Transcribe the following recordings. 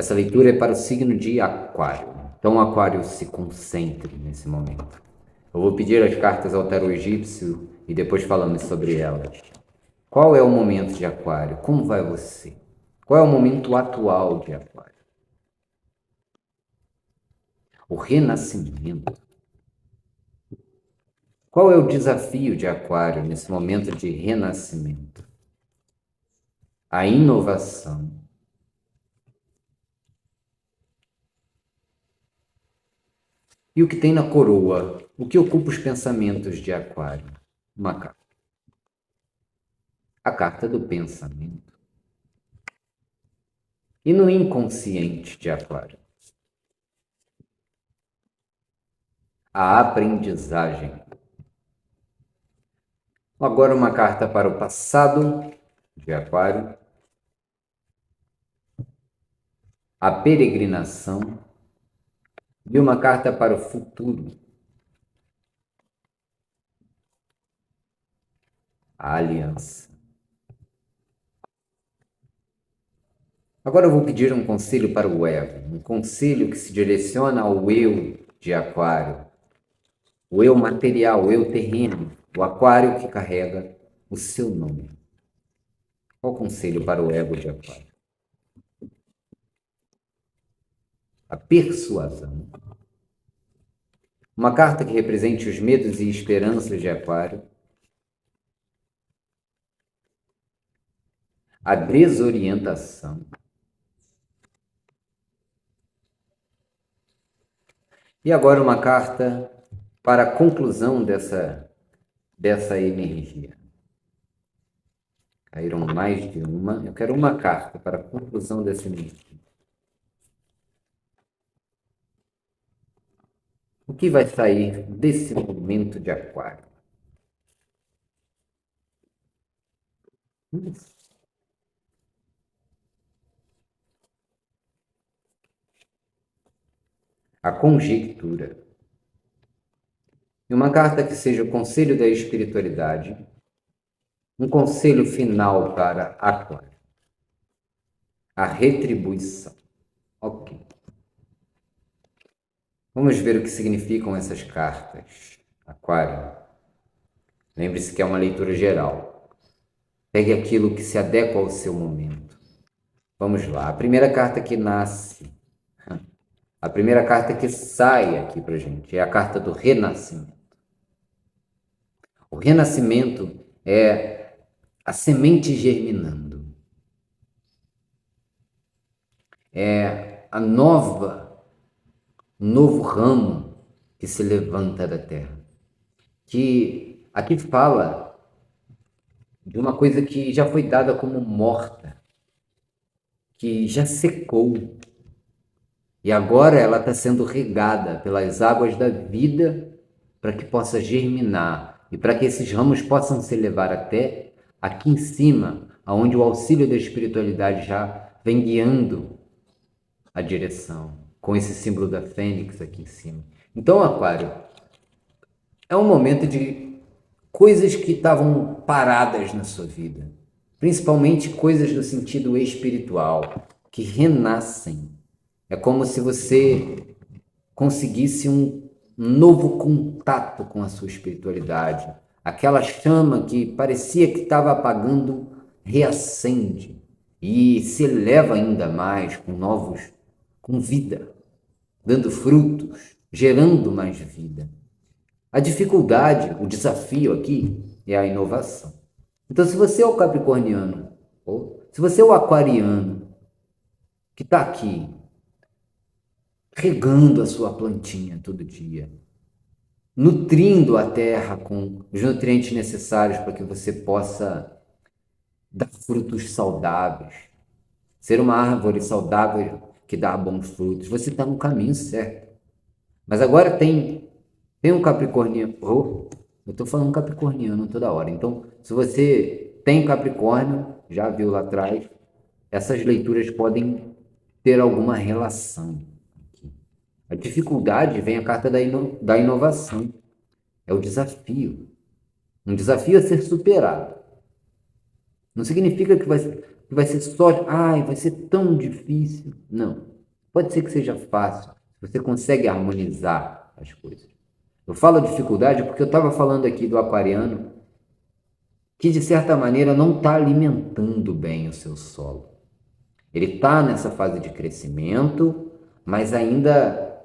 Essa leitura é para o signo de Aquário. Então, Aquário, se concentre nesse momento. Eu vou pedir as cartas ao tarô egípcio e depois falamos sobre elas. Qual é o momento de Aquário? Como vai você? Qual é o momento atual de Aquário? O renascimento. Qual é o desafio de Aquário nesse momento de renascimento? A inovação. E o que tem na coroa? O que ocupa os pensamentos de Aquário? Uma carta. A carta do pensamento. E no inconsciente de Aquário? A aprendizagem. Agora uma carta para o passado de Aquário. A peregrinação. E uma carta para o futuro. A aliança. Agora eu vou pedir um conselho para o ego, um conselho que se direciona ao eu de Aquário, o eu material, o eu terreno, o Aquário que carrega o seu nome. Qual o conselho para o ego de Aquário? A persuasão. Uma carta que represente os medos e esperanças de Aquário. A desorientação. E agora uma carta para a conclusão dessa energia. Caíram mais de uma. Eu quero uma carta para a conclusão dessa energia. O que vai sair desse momento de Aquário? A conjectura. E uma carta que seja o conselho da espiritualidade, um conselho final para Aquário. A retribuição. Ok. Vamos ver o que significam essas cartas. Aquário. Lembre-se que é uma leitura geral. Pegue aquilo que se adequa ao seu momento. Vamos lá. A primeira carta que nasce, a primeira carta que sai aqui pra gente é a carta do renascimento. O renascimento é a semente germinando. É a novo ramo que se levanta da terra. Que aqui fala de uma coisa que já foi dada como morta, que já secou, e agora ela está sendo regada pelas águas da vida para que possa germinar e para que esses ramos possam se levar até aqui em cima, aonde o auxílio da espiritualidade já vem guiando a direção, com esse símbolo da fênix aqui em cima. Então, Aquário, é um momento de coisas que estavam paradas na sua vida, principalmente coisas no sentido espiritual, que renascem. É como se você conseguisse um novo contato com a sua espiritualidade. Aquela chama que parecia que estava apagando, reacende e se eleva ainda mais com vida, dando frutos, gerando mais vida. A dificuldade, o desafio aqui é a inovação. Então, se você é o capricorniano, ou se você é o aquariano, que está aqui, regando a sua plantinha todo dia, nutrindo a terra com os nutrientes necessários para que você possa dar frutos saudáveis, ser uma árvore saudável que dá bons frutos, você está no caminho certo. Mas agora tem um capricorniano, eu estou falando capricorniano toda hora, então se você tem Capricórnio, já viu lá atrás, essas leituras podem ter alguma relação. A dificuldade vem a carta da inovação, é o desafio, um desafio a ser superado. Não significa que que vai ser só, ai, vai ser tão difícil. Não. Pode ser que seja fácil. Você consegue harmonizar as coisas. Eu falo dificuldade porque eu estava falando aqui do aquariano que, de certa maneira, não está alimentando bem o seu solo. Ele está nessa fase de crescimento, mas ainda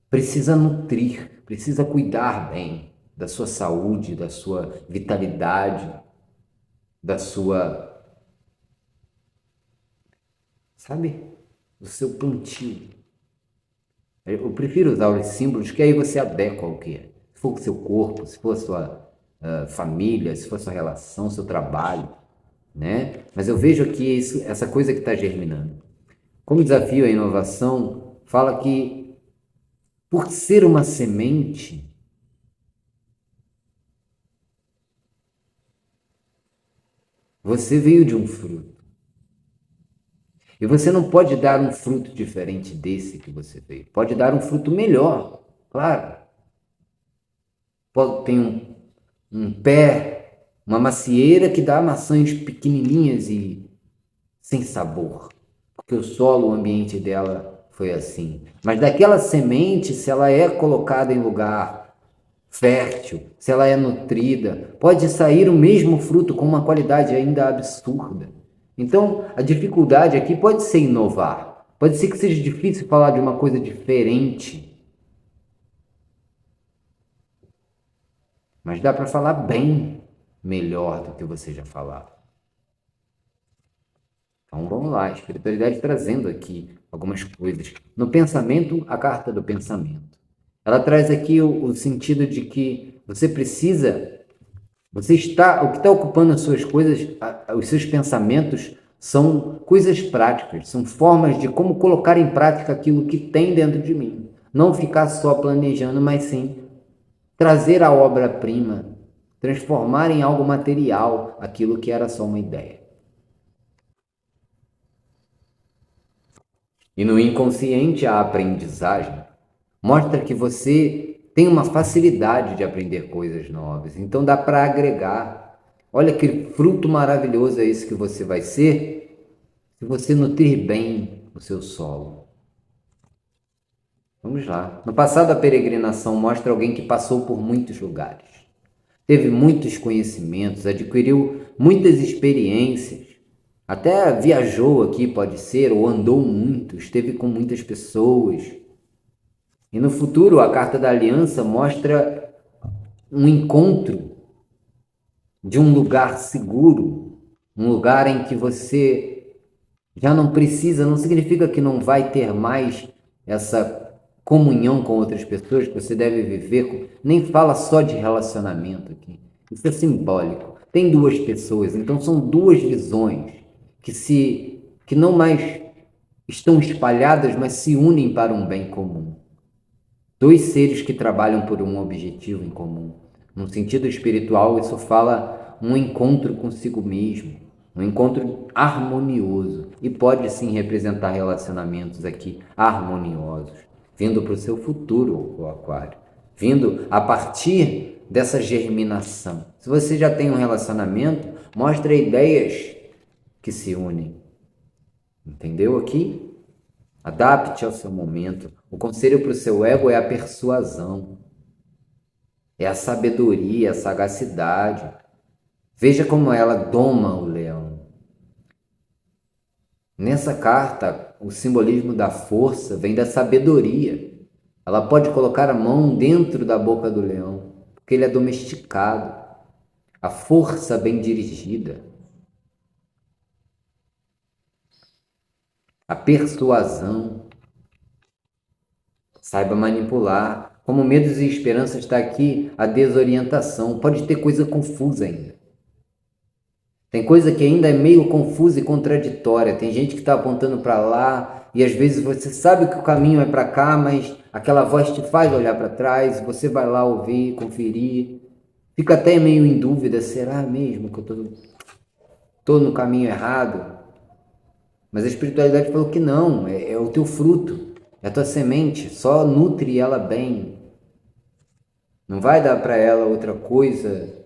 precisa nutrir, precisa cuidar bem da sua saúde, da sua vitalidade, da sua, sabe, do seu plantio. Eu prefiro usar os símbolos, que aí você adequa ao que é. Se for o seu corpo, se for a sua família, se for a sua relação, seu trabalho, né? Mas eu vejo aqui essa coisa que está germinando. Como desafio à inovação, fala que por ser uma semente, você veio de um fruto. E você não pode dar um fruto diferente desse que você veio. Pode dar um fruto melhor, claro. Tem um pé, uma macieira que dá maçãs pequenininhas e sem sabor, porque o solo, o ambiente dela foi assim. Mas daquela semente, se ela é colocada em lugar fértil, se ela é nutrida, pode sair o mesmo fruto com uma qualidade ainda absurda. Então, a dificuldade aqui pode ser inovar. Pode ser que seja difícil falar de uma coisa diferente, mas dá para falar bem melhor do que você já falava. Então vamos lá, a espiritualidade trazendo aqui algumas coisas. No pensamento, a carta do pensamento. Ela traz aqui o sentido de que você precisa, o que está ocupando as suas coisas, os seus pensamentos, são coisas práticas, são formas de como colocar em prática aquilo que tem dentro de mim. Não ficar só planejando, mas sim trazer a obra-prima, transformar em algo material aquilo que era só uma ideia. E no inconsciente, a aprendizagem mostra que você tem uma facilidade de aprender coisas novas. Então dá para agregar. Olha que fruto maravilhoso é esse que você vai ser se você nutrir bem o seu solo. Vamos lá. No passado, a peregrinação mostra alguém que passou por muitos lugares. Teve muitos conhecimentos, adquiriu muitas experiências. Até viajou aqui, pode ser, ou andou muito, esteve com muitas pessoas. E no futuro, a carta da aliança mostra um encontro de um lugar seguro, um lugar em que você já não precisa, não significa que não vai ter mais essa comunhão com outras pessoas que você deve viver, nem fala só de relacionamento aqui. Isso é simbólico. Tem duas pessoas, então são duas visões que não mais estão espalhadas, mas se unem para um bem comum. Dois seres que trabalham por um objetivo em comum. No sentido espiritual, isso fala um encontro consigo mesmo, um encontro harmonioso. E pode sim representar relacionamentos aqui harmoniosos, vindo para o seu futuro, o Aquário, vindo a partir dessa germinação. Se você já tem um relacionamento, mostra ideias que se unem. Entendeu aqui? Adapte ao seu momento. O conselho para o seu ego é a persuasão, é a sabedoria, a sagacidade. Veja como ela doma o leão. Nessa carta, o simbolismo da força vem da sabedoria. Ela pode colocar a mão dentro da boca do leão, porque ele é domesticado. A força bem dirigida. A persuasão. Saiba manipular. Como medos e esperanças está aqui, a desorientação. Pode ter coisa confusa ainda. Tem coisa que ainda é meio confusa e contraditória. Tem gente que está apontando para lá e às vezes você sabe que o caminho é para cá, mas aquela voz te faz olhar para trás, você vai lá ouvir, conferir. Fica até meio em dúvida, será mesmo que eu estou no caminho errado? Mas a espiritualidade falou que não, é o teu fruto, é a tua semente, só nutre ela bem. Não vai dar para ela outra coisa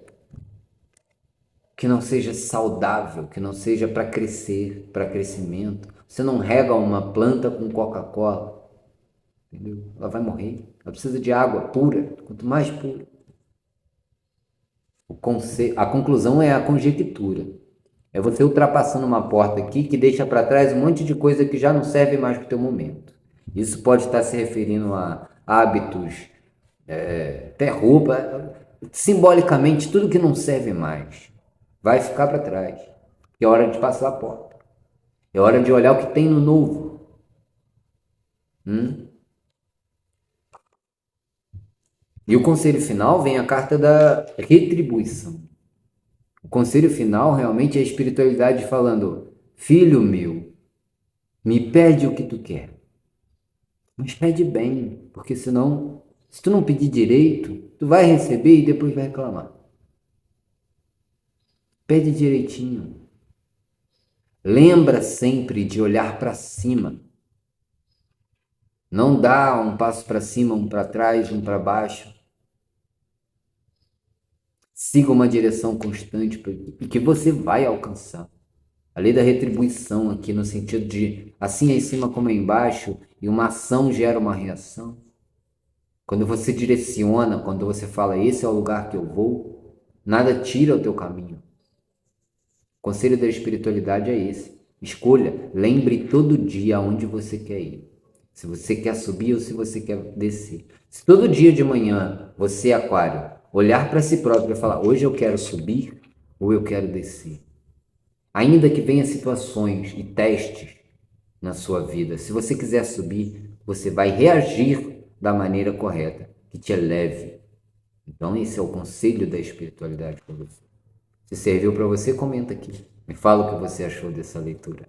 que não seja saudável, que não seja para crescer, para crescimento. Você não rega uma planta com Coca-Cola, entendeu? Ela vai morrer. Ela precisa de água pura, quanto mais pura. A conclusão é a conjectura. É você ultrapassando uma porta aqui que deixa para trás um monte de coisa que já não serve mais para o teu momento. Isso pode estar se referindo a hábitos, até roupa, simbolicamente tudo que não serve mais vai ficar para trás. É hora de passar a porta. É hora de olhar o que tem no novo. E o conselho final vem a carta da retribuição. O conselho final realmente é a espiritualidade falando: filho meu, me pede o que tu quer. Mas pede bem, porque senão, se tu não pedir direito, tu vai receber e depois vai reclamar. Pede direitinho. Lembra sempre de olhar para cima. Não dá um passo para cima, um para trás, um para baixo. Siga uma direção constante que você vai alcançar. A lei da retribuição aqui no sentido de assim é em cima como é embaixo e uma ação gera uma reação. Quando você direciona, quando você fala esse é o lugar que eu vou, nada tira o teu caminho. O conselho da espiritualidade é esse. Escolha, lembre todo dia aonde você quer ir. Se você quer subir ou se você quer descer. Se todo dia de manhã você, aquário, olhar para si próprio e falar hoje eu quero subir ou eu quero descer. Ainda que venha situações e testes na sua vida, se você quiser subir, você vai reagir da maneira correta, que te eleve. Então esse é o conselho da espiritualidade para você. Se serviu para você, comenta aqui. Me fala o que você achou dessa leitura.